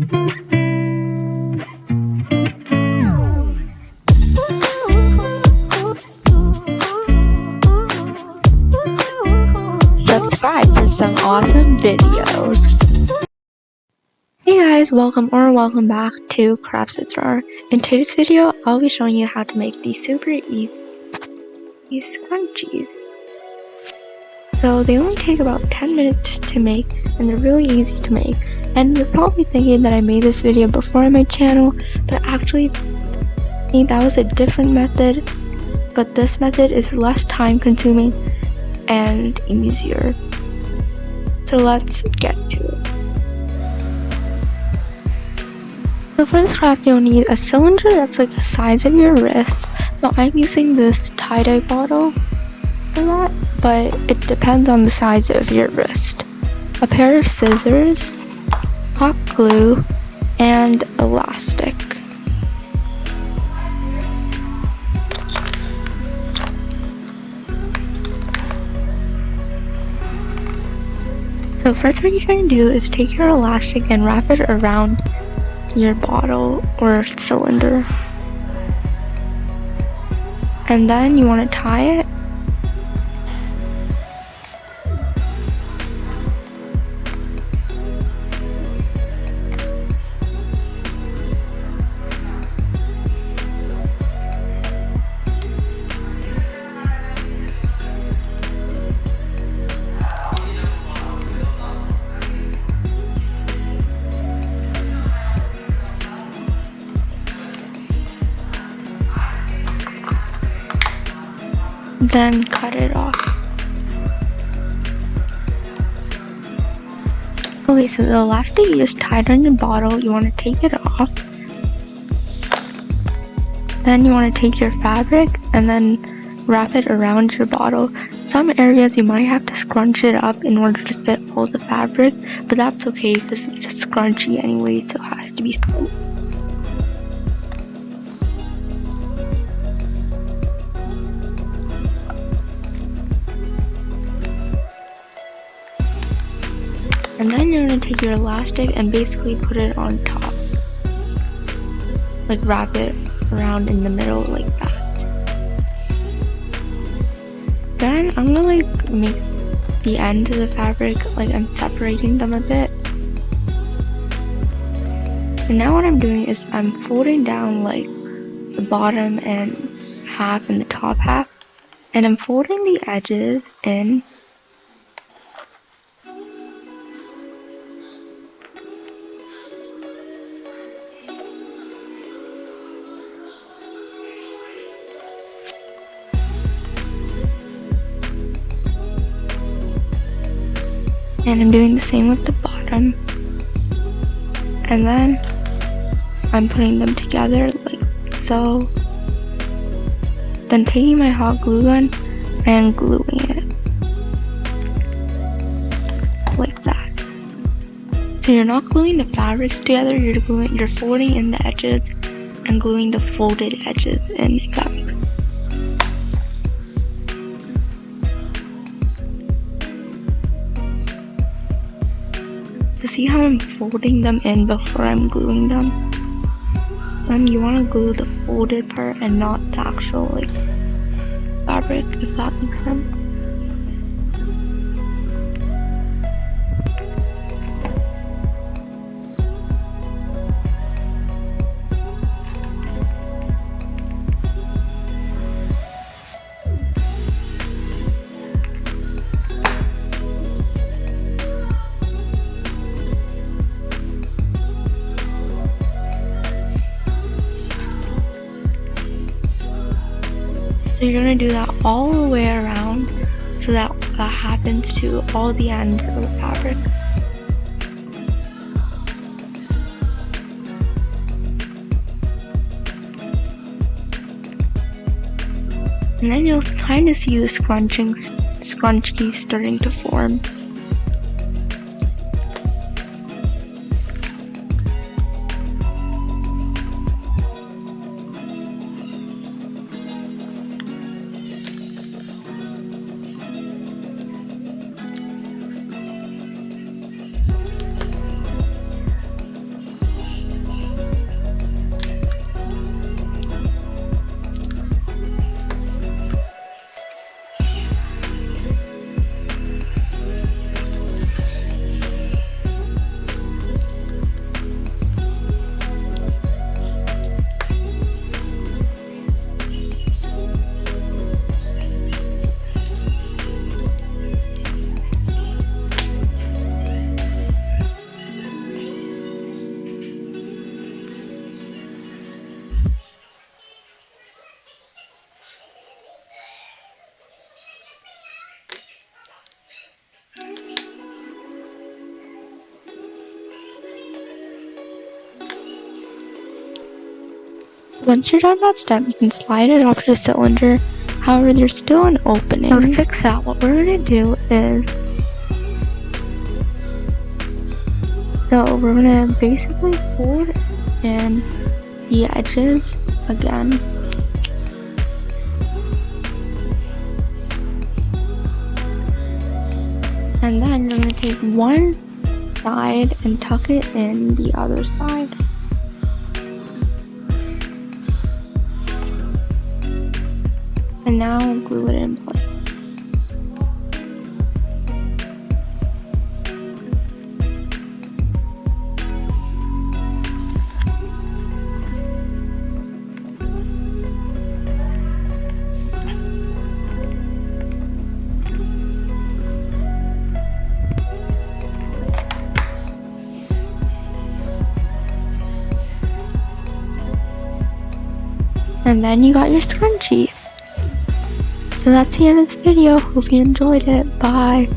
Subscribe for some awesome videos. Hey guys, welcome back to Crafts. In today's video, I'll be showing you how to make these super easy scrunchies. So they only take about 10 minutes to make, and they're really easy to make. And you're probably thinking that I made this video before on my channel, but actually that was a different method. But this method is less time consuming and easier. So let's get to it. So for this craft, you'll need a cylinder that's like the size of your wrist. So I'm using this tie-dye bottle for that, but it depends on the size of your wrist. A pair of scissors, hot glue, and elastic. So first what you're going to do is take your elastic and wrap it around your bottle or cylinder. And then you want to tie it. Then cut it off. Okay, so the elastic you just tied on your bottle, you want to take it off. Then you want to take your fabric and then wrap it around your bottle. Some areas you might have to scrunch it up in order to fit all the fabric, but that's okay because it's a scrunchie anyway, so it has to be smooth. And then you're going to take your elastic and basically put it on top. Like wrap it around in the middle like that. Then I'm going to like make the ends of the fabric, like I'm separating them a bit. And now what I'm doing is I'm folding down like the bottom and half and the top half. And I'm folding the edges in. And I'm doing the same with the bottom. And then I'm putting them together like so. Then taking my hot glue gun and gluing it. Like that. So you're not gluing the fabrics together, you're folding in the edges and gluing the folded edges in, if that makes sense. To see how I'm folding them in before I'm gluing them. You want to glue the folded part and not the actual like fabric, if that makes sense. So you're going to do that all the way around so that happens to all the ends of the fabric. And then you'll kind of see the scrunchies starting to form. So once you're done that step, you can slide it off the cylinder. However, there's still an opening. So to fix that, what we're going to do is, we're going to basically fold in the edges again. And then you're going to take one side and tuck it in the other side. And now glue it in place. And then you got your scrunchie. So that's the end of this video. Hope you enjoyed it. Bye.